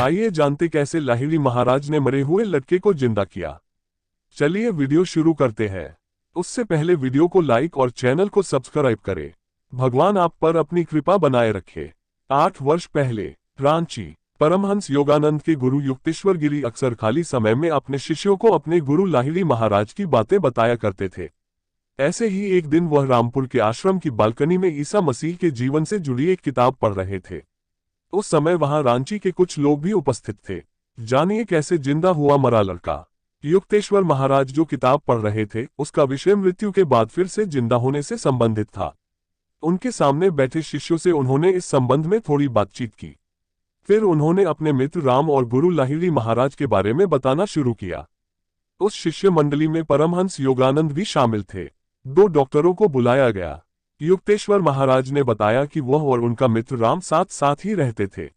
आइए जानते कैसे लाहिड़ी महाराज ने मरे हुए लड़के को जिंदा किया। चलिए वीडियो शुरू करते हैं। उससे पहले वीडियो को लाइक और चैनल को सब्सक्राइब करें। भगवान आप पर अपनी कृपा बनाए रखे। 8 वर्ष पहले रांची परमहंस योगानंद के गुरु युक्तेश्वर गिरी अक्सर खाली समय में अपने शिष्यों को अपने गुरु लाहिड़ी महाराज की बातें बताया करते थे। ऐसे ही एक दिन वह रामपुर के आश्रम की बालकनी में ईसा मसीह के जीवन से जुड़ी एक किताब पढ़ रहे थे। उस समय वहां रांची के कुछ लोग भी उपस्थित थे। जानिए कैसे जिंदा हुआ मरा लड़का। युक्तेश्वर महाराज जो किताब पढ़ रहे थे उसका विषय मृत्यु के बाद फिर से जिंदा होने से संबंधित था। उनके सामने बैठे शिष्यों से उन्होंने इस संबंध में थोड़ी बातचीत की। फिर उन्होंने अपने मित्र राम और गुरु लाहिड़ी महाराज के बारे में बताना शुरू किया। उस शिष्य मंडली में परमहंस योगानंद भी शामिल थे। 2 डॉक्टरों को बुलाया गया। युक्तेश्वर महाराज ने बताया कि वह और उनका मित्र राम साथ साथ ही रहते थे।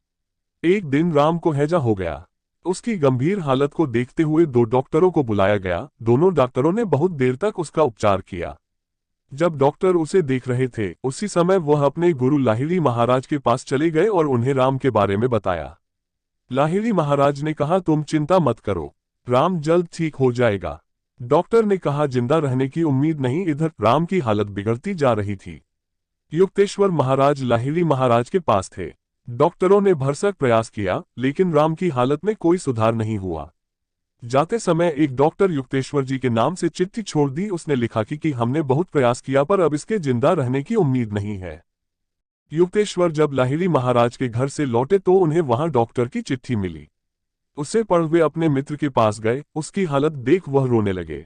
एक दिन राम को हैजा हो गया। उसकी गंभीर हालत को देखते हुए 2 डॉक्टरों को बुलाया गया। दोनों डॉक्टरों ने बहुत देर तक उसका उपचार किया। जब डॉक्टर उसे देख रहे थे उसी समय वह अपने गुरु लाहिड़ी महाराज के पास चले गए और उन्हें राम के बारे में बताया। लाहिड़ी महाराज ने कहा, तुम चिंता मत करो, राम जल्द ठीक हो जाएगा। डॉक्टर ने कहा, जिंदा रहने की उम्मीद नहीं। इधर राम की हालत बिगड़ती जा रही थी। युक्तेश्वर महाराज लाहिड़ी महाराज के पास थे। डॉक्टरों ने भरसक प्रयास किया लेकिन राम की हालत में कोई सुधार नहीं हुआ। जाते समय एक डॉक्टर युक्तेश्वर जी के नाम से चिट्ठी छोड़ दी। उसने लिखा कि हमने बहुत प्रयास किया पर अब इसके जिंदा रहने की उम्मीद नहीं है। युक्तेश्वर जब लाहिड़ी महाराज के घर से लौटे तो उन्हें वहां डॉक्टर की चिट्ठी मिली। उसे पढ़ वे अपने मित्र के पास गए। उसकी हालत देख वह रोने लगे।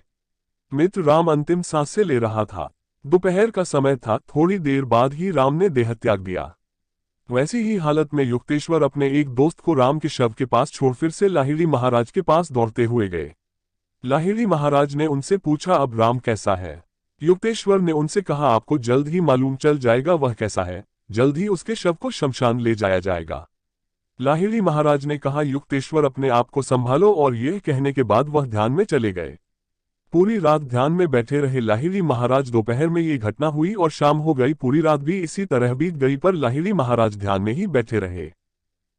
मित्र राम अंतिम सांसें ले रहा था। दोपहर का समय था। थोड़ी देर बाद ही राम ने देह त्याग दिया। वैसी ही हालत में युक्तेश्वर अपने एक दोस्त को राम के शव के पास छोड़ फिर से लाहिड़ी महाराज के पास दौड़ते हुए गए। लाहिड़ी महाराज ने उनसे पूछा, अब राम कैसा है? युक्तेश्वर ने उनसे कहा, आपको जल्द ही मालूम चल जाएगा वह कैसा है। जल्द ही उसके शव को शमशान ले जाया जाएगा। लाहिड़ी महाराज ने कहा, युक्तेश्वर अपने आप को संभालो। और यह कहने के बाद वह ध्यान में चले गए। पूरी रात ध्यान में बैठे रहे लाहिड़ी महाराज। दोपहर में ये घटना हुई और शाम हो गई। पूरी रात भी इसी तरह बीत गई पर लाहिड़ी महाराज ध्यान में ही बैठे रहे।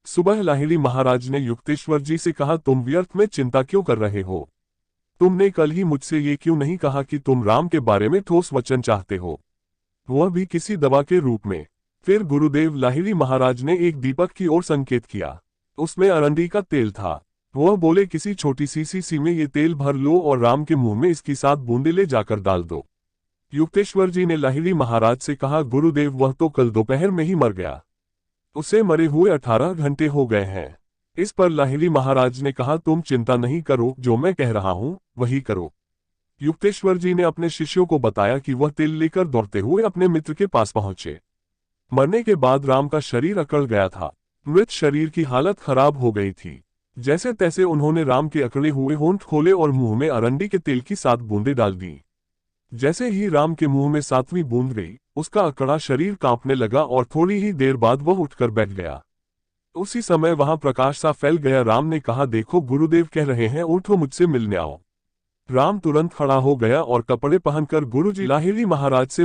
सुबह लाहिड़ी महाराज ने युक्तेश्वर जी से कहा, तुम व्यर्थ में चिंता क्यों कर रहे हो? तुमने कल ही मुझसे ये क्यों नहीं कहा कि तुम राम के बारे में ठोस वचन चाहते हो, वह भी किसी दवा के रूप में? फिर गुरुदेव लाहिड़ी महाराज ने एक दीपक की ओर संकेत किया। उसमें अरंडी का तेल था। वह बोले, किसी छोटी सी शीशी में ये तेल भर लो और राम के मुंह में इसकी 7 बूंदें ले जाकर डाल दो। युक्तेश्वर जी ने लाहिड़ी महाराज से कहा, गुरुदेव वह तो कल दोपहर में ही मर गया। उसे मरे हुए 18 घंटे हो गए हैं। इस पर लाहिड़ी महाराज ने कहा, तुम चिंता नहीं करो, जो मैं कह रहा हूं वही करो। युक्तेश्वर जी ने अपने शिष्यों को बताया कि वह तेल लेकर दौड़ते हुए अपने मित्र के पास पहुंचे। मरने के बाद राम का शरीर अकड़ गया था। मृत शरीर की हालत खराब हो गई थी। जैसे तैसे उन्होंने राम के अकड़े हुए होंठ खोले और मुंह में अरंडी के तेल की 7 बूंदें डाल दी। जैसे ही राम के मुंह में 7वीं बूंद गई उसका अकड़ा शरीर कांपने लगा और थोड़ी ही देर बाद वह उठकर बैठ गया। उसी समय वहां प्रकाश सा फैल गया। राम ने कहा, देखो गुरुदेव कह रहे हैं, उठो मुझसे मिलने आओ। राम तुरंत खड़ा हो गया और कपड़े पहनकर गुरुजी लाहिड़ी महाराज से